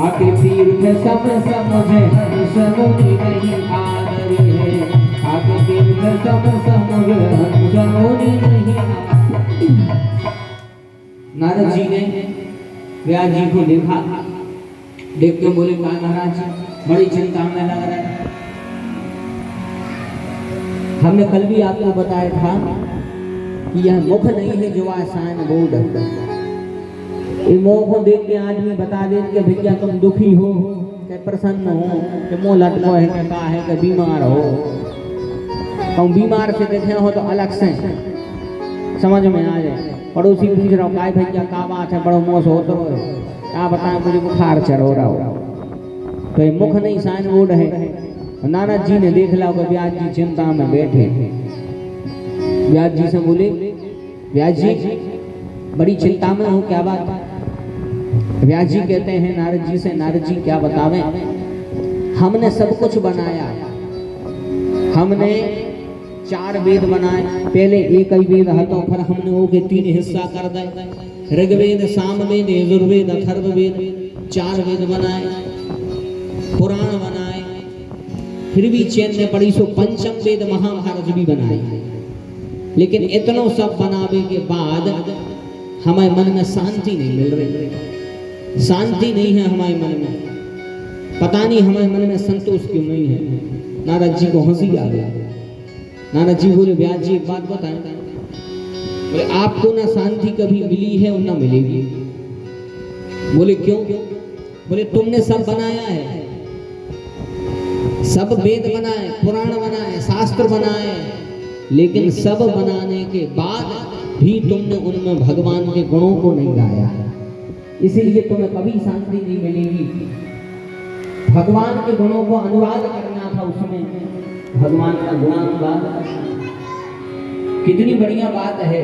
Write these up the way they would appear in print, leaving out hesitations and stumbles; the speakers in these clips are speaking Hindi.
आके तीर्थ सब समझे हंस मुनि नहीं आदरी है। आके तीर्थ सब समझे हंस मुनि नहीं आदरी। नारद जी ने व्यास जी को देखा, देख के बोले महाराज बड़ी चिंता में लग रहा है। हमने कल भी आपको बताया था कि यह मुख नहीं है जो आसान बोर्ड। इस मुंह को देख के आदमी बता दे कि भैया तुम दुखी हो कि प्रसन्न हो कि मुंह लटको है कि का है कि बीमार हो। तुम बीमार से देखे हो तो अलग से समझ में आ जाए। पड़ोसी पूछ रहा हूँ काय भैया का बात है, बड़ो मुँह से होते हो, क्या बताएं मुझे बुखार चढ़ रहा हो। तो ये मुख नहीं साइन बोर्ड है। नारद जी ने देख लिया कि व्यास जी चिंता में बैठे। व्यास जी से बोले व्यास जी बड़ी चिंता में हो, क्या बात। व्यास जी कहते हैं नारद जी से, नारद जी क्या बतावें, हमने सब कुछ बनाया। हमने 4 वेद बनाए। पहले एक ही वेद हतो, फिर हमने वो के 3 हिस्सा कर दे। ऋग्वेद, सामवेद, यजुर्वेद, अथर्ववेद 4 वेद बनाए, पुराण बनाए। फिर भी चैन में पड़ी सो पंचम वेद महाभारत भी बनाए। लेकिन इतनो सब बनावे के बाद हमारे मन में शांति नहीं मिल रही। शांति नहीं है हमारे मन में, पता नहीं हमारे मन में संतोष क्यों नहीं है। नारद जी को हंसी आ गई। नारद जी बोले व्यास जी एक बात बताएं, बोले आपको ना शांति कभी मिली है और ना मिलेगी। बोले क्यों। बोले तुमने सब बनाया है, सब वेद बनाए, पुराण बनाए, शास्त्र बनाए, लेकिन सब बनाने के बाद भी तुमने उनमें भगवान के गुणों को नहीं गाया है। इसीलिए तुम्हें कभी शांति नहीं मिलेगी। भगवान के गुणों को अनुवाद करना था, उसमें भगवान का गुणानुवाद। कितनी बढ़िया बात है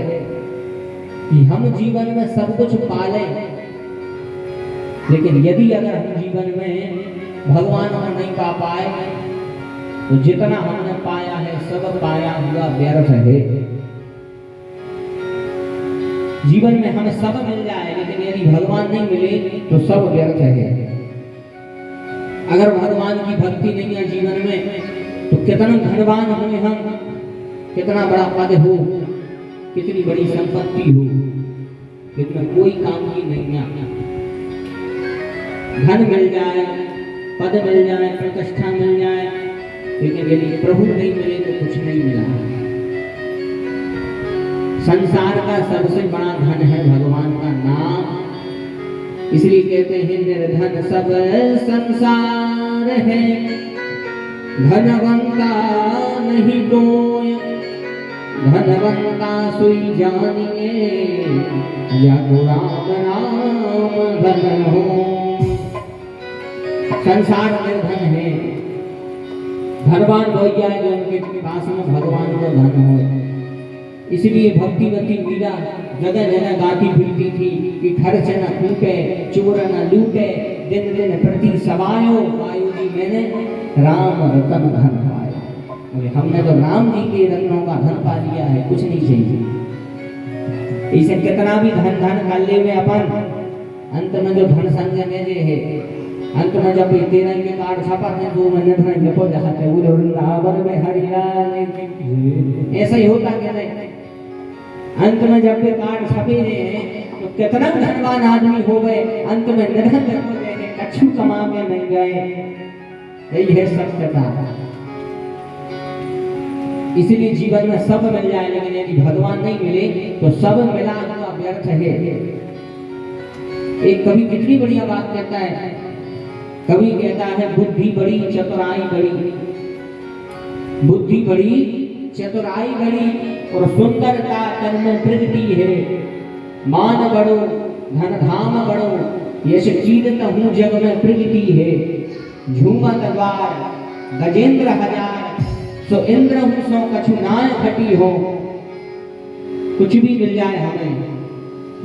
कि हम जीवन में सब कुछ पाले, लेकिन यदि अगर हम जीवन में भगवान को नहीं पा पाए तो जितना हमने पाया है सब पाया हुआ व्यर्थ है। जीवन में हमें सब मिल जाए, लेकिन यदि भगवान नहीं मिले तो सब व्यर्थ है। अगर भगवान की भक्ति नहीं है जीवन में तो कितना धनवान हुए हम, कितना बड़ा पद हो, कितनी बड़ी संपत्ति हो, लेकिन कोई काम की नहीं है। धन मिल जाए, पद मिल जाए, प्रतिष्ठा मिल जाए, लेकिन यदि प्रभु नहीं मिले तो कुछ नहीं मिला। संसार का सबसे बड़ा धन है भगवान का नाम। इसलिए कहते हैं निर्धन सब संसार है, धनवंता नहीं कोई, धनवंता सोई जानिए, या तो राम राम धन हो। संसार निर्धन है, धनवान भैया जो उनके पास में भगवान का धन हो। इसलिए भक्तिवती मीरा जगह जगह गाती फिरती थी कि खर्च न फूटे, चोर न लूटे, दिन दिन प्रति सवायो, वायु जी मैंने राम रतन धन पाया। हमने तो राम जी के रत्नों का धन पा लिया है, कुछ नहीं चाहिए। इसे कितना भी धन धन कर ले में अपन, अंत में जो धन संजय में जे है, अंत में जब 13 के कार्ड छापा है 2 मिनट में जपो जाते बोले वृंदावन में हरिलाल। ऐसा ही होता क्या नहीं। अंत में जब के कार्ड छपे हैं तो कितना धनवान आदमी हो गए, अंत में निर्धन हो गए, कछु कमा के नहीं गए। यही है सत्यता। इसीलिए जीवन में सब मिल जाए, लेकिन यदि भगवान नहीं मिले तो सब मिला हुआ व्यर्थ है। एक कवि कितनी बढ़िया बात कहता है, कवि कहता है बुद्धि बड़ी चतुराई बड़ी, बुद्धि बड़ी चतुराई बड़ी और सुंदरता तन में प्रगति है। मान बड़ो धन धाम बड़ो, यश कीर्त हूँ जग में प्रगति है। झूमत द्वार गजेंद्र हजार, सो इंद्र हूँ सो कछु नाय खटी हो। कुछ भी मिल जाए हमें,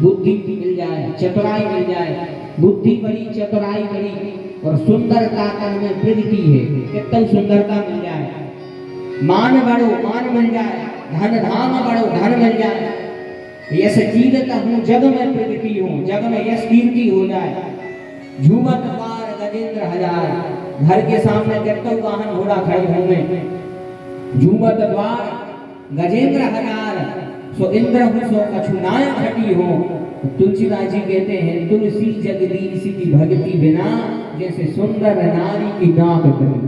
बुद्धि मिल जाए, चतुराई मिल जाए, बुद्धि बड़ी चतुराई बड़ी और सुंदरता तन में प्रगति है। कितनी सुंदरता मिल जाए, मान बड़ो मान मिल जाए, धन धाम बड़ो धन मिल जाए, यश कीर्त हूँ जग में प्रगति हूँ, जग में यश कीर्ति हो जाए। झूमत द्वार गजेंद्र हजार। घर के सामने ट्रैक्टर वाहन घोड़ा खड़े होंगे, झूमत द्वार गजेंद्र हजार, सो इंद्र हो सो कछुनाय घटी हो। तुलसीदास जी कहते हैं तुलसी जगदीश की भक्ति बिना जैसे सुंदर नारी की नाक करी।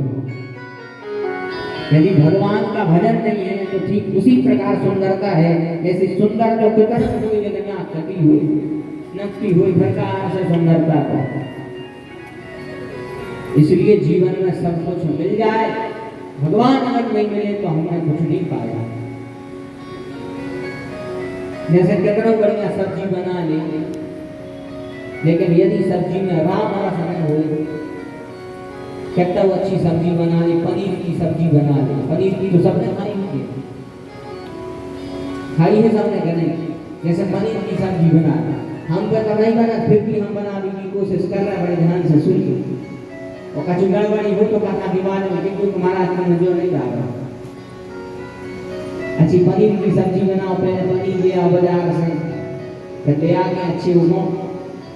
यदि भगवान का भजन नहीं है तो ठीक उसी प्रकार सुंदरता है, जैसे सुंदर तो कितना हुई लेकिन नाक कटी हुई नकटी हुई प्रकार से सुंदरता का। इसलिए जीवन में सब कुछ मिल जाए, भगवान अगर नहीं मिले तो हमने कुछ नहीं पाया। जैसे कितना बढ़िया सब्जी बना ले, लेकिन यदि सब्जी में राम रस न हो, कितना अच्छी सब्जी बना ले, पनीर की सब्जी बना ले, पनीर की तो सबने खाई है, खाई है सबने कि नहीं। जैसे पनीर की सब्जी बना, हम तो नहीं बना, फिर भी हम बनाने की कोशिश कर रहे हैं, बड़े ध्यान से सुनिए। और कछु गड़बड़ी हो तो कहता बीमार में किंतु तुम्हारा मन जो नहीं जा रहा। अच्छी पनीर की सब्जी बनाओ, पहले पनीर ले आओ बाजार से, फिर ले आके अच्छे उगो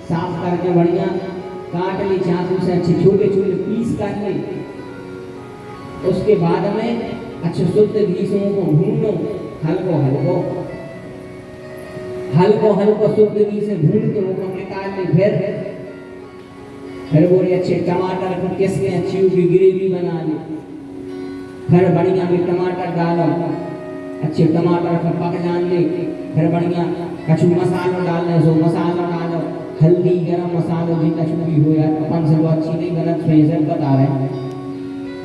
साफ करके बढ़िया काट ली चाकू से, अच्छे छोटे छोटे पीस कर ले। उसके बाद में अच्छे शुद्ध घी से उनको भूनो, हल्को हल्को शुद्ध घी से भून के उनको निकाल ले। फिर बोले अच्छे टमाटर को किस के अच्छी उगी ग्रेवी बना ली। फिर बढ़िया में टमाटर डालो, अच्छे टमाटर को पक जान ले। फिर बढ़िया कछु मसाला डालने सो मसाला डालो, हल्दी गरम मसाला जी कछु भी हो यार, अपन से वो अच्छी नहीं गलत सही से बता रहे हैं।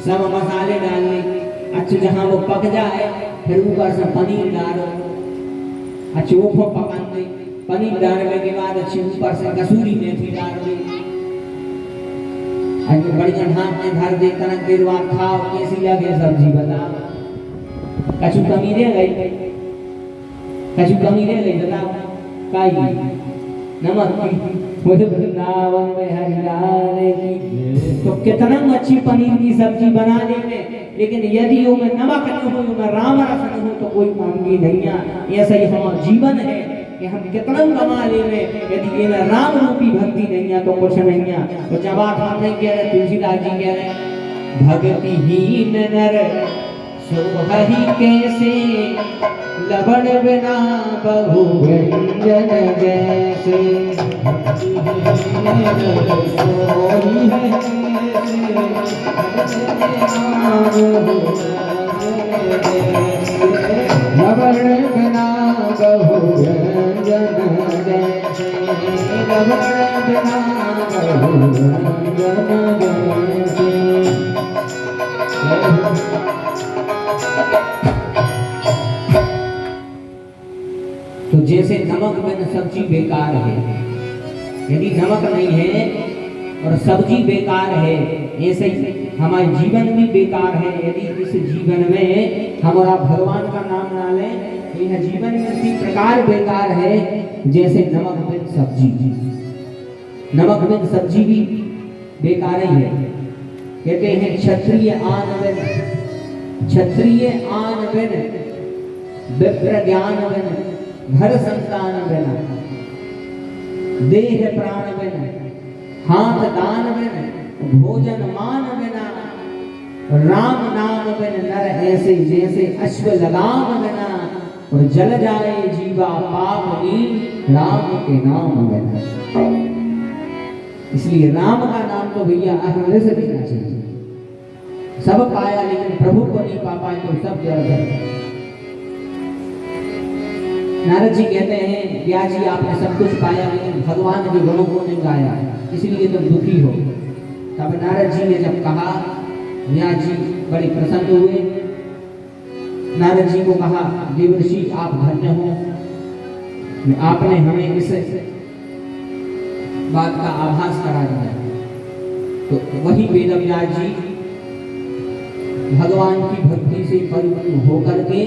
सब मसाले डालने अच्छे, जहाँ वो पक जाए फिर ऊपर से पनीर डालो, अच्छे वो पकाने दे। पनीर डालने के बाद अच्छे ऊपर से कसूरी मेथी डाल दे, अच्छे बढ़िया ढाक में धर दे। तनक देर बाद खाओ, कैसी लगे सब्जी बताओ। कछु कमी रह गई, कछु कमी रह गई बताओ काई नमक की, मुझे वृंदावन में हरिलाल की। तो कितना अच्छी पनीर की सब्जी बना देंगे, लेकिन यदि वो में नमक न हो, वो में राम रस न हो तो कोई काम की नहीं है। ऐसा ही हमारा जीवन है कि हम कितना कमा ले रहे, यदि ये में राम रूपी भक्ति नहीं है तो कुछ नहीं है। तो जब आप हम नहीं कह रहे, तुलसीदास जी कह रहे भक्तिहीन नर सोहहि कैसे, लवण बिना बहु व्यंजन जैसे। लवण बिना बहु व्यंजन जैसे, लवण बिना बहु व्यंजन जैसे। तो जैसे नमक बिन सब्जी बेकार है, यदि नमक नहीं है और सब्जी बेकार है, ऐसे ही हमारे जीवन भी बेकार है। यदि इस जीवन में हमारा भगवान का नाम ना लें तो यह जीवन में इसी प्रकार बेकार है जैसे नमक बिन सब्जी। नमक बिन सब्जी भी बेकार ही है। कहते हैं क्षत्रिय आन बिन, क्षत्रिय आन बिन, विप्र ज्ञान बिन, घर संतान बिन, देह प्राण बिन, हाथ दान बिन, भोजन मान बिना, राम नाम बिन नर ऐसे जैसे अश्व लगाम बिना, और जल जाए जीवा पाप नील राम के नाम बिना। इसलिए राम का नाम तो भैया हृदय से लेना चाहिए। सब पाया लेकिन प्रभु को नहीं पा पाए तो सब जड़। नारद जी कहते हैं व्यास जी आपने सब कुछ पाया लेकिन भगवान के गुणों को नहीं गाया, इसलिए तुम दुखी हो। तब नारद जी ने जब कहा, व्यास जी बड़े प्रसन्न हुए। नारद जी को कहा देवर्षि आप धन्य हो, आपने हमें इस बात का आभास करा दिया। तो वही वेदव्यास जी भगवान की भक्ति से परिपूर्ण होकर के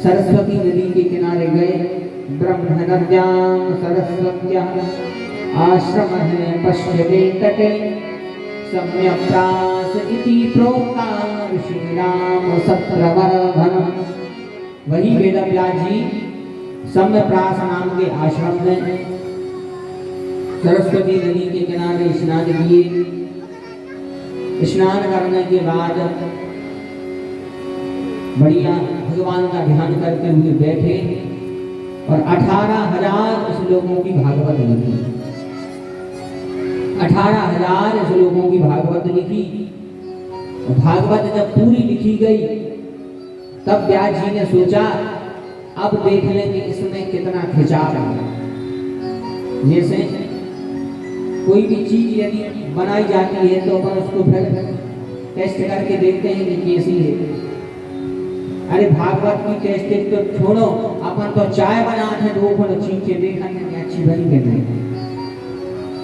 सरस्वती नदी के किनारे गए। ब्रह्म नद्यां सरस्वत्याः आश्रम है पश्चिमे तटे, सम्यक् प्रास इति प्रोक्ता श्री राम सत्रवर्धन। वही वेदव्यास जी सम्यक् प्रास नाम के आश्रम में सरस्वती नदी के किनारे स्नान किए। स्नान करने के बाद बढ़िया भगवान का ध्यान करते हुए बैठे और 18,000 श्लोकों की भागवत लिखी। 18,000 श्लोकों की भागवत लिखी। भागवत जब पूरी लिखी गई तब व्यास जी ने सोचा अब देख लेंगे इसमें कितना खिंचाव है। जैसे कोई भी चीज यदि बनाई जाती है तो अपन उसको फिर टेस्ट करके देखते हैं कि कैसी है। अरे भागवत की टेस्ट तो छोड़ो, अपन तो चाय बनाते हैं तो वो चीज के देखेंगे कि अच्छी बनी कि नहीं।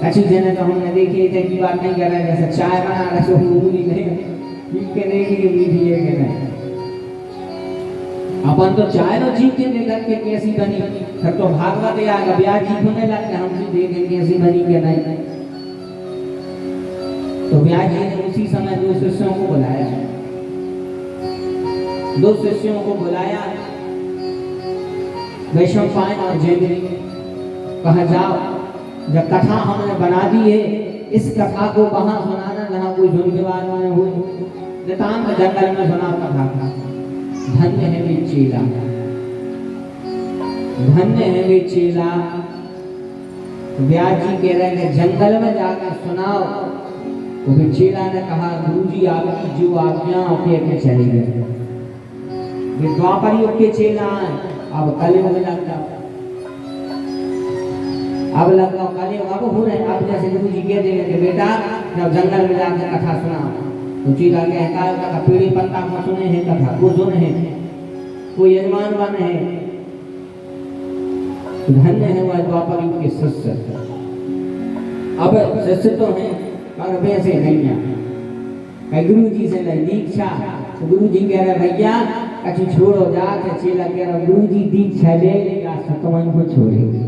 अच्छी जने तो हमने देखी है की बात नहीं कर रहे, जैसे चाय बना रहे तो पूरी नहीं पी के देखिए मीठी है कि नहीं। अपन तो चाय तो चीज के देख के कैसी बनी, फिर तो भागवत या व्यास जी होने लगते हम भी देखें कैसी बनी कि नहीं। तो व्यास जी ने उसी समय 2 शिष्यों को बुलाया। 2 शिष्यों को बुलाया, वैशंपायन और जयमिनी। कहा जाओ जब कथा हमने बना दी है इस कथा को वहां सुनाना जहां कोई झुंड वाला न हो। नितांत जंगल में सुना कथा था। धन्य है वे चेला, धन्य है वे चेला। व्यास जी कह रहे हैं जंगल में जाकर सुनाओ। तो फिर चेला ने कहा गुरुजी आपकी जो आज्ञा के चले गए। ये द्वापर युग के चेला हैं, अब कलयुग में लग जाओ। अब लग जाओ कलयुग अब हो रहे। अब जैसे गुरुजी कह देंगे कि बेटा जब जंगल में जाकर कथा सुनाओ तो चेला कहता है पेड़ी पत्ता को सुने हैं कथा को सुने हैं, कोई यजमान बने हैं। धन्य है वह द्वापर युग के शिष्य। अब शिष्य तो हैं और वैसे नहीं है। गुरु जी से नहीं दीक्षा तो गुरु जी कह रहे भैया कछु छोड़ो जा। चेला कह रहा गुरु जी दीक्षा ले लेगा सतवन को छोड़ेगी।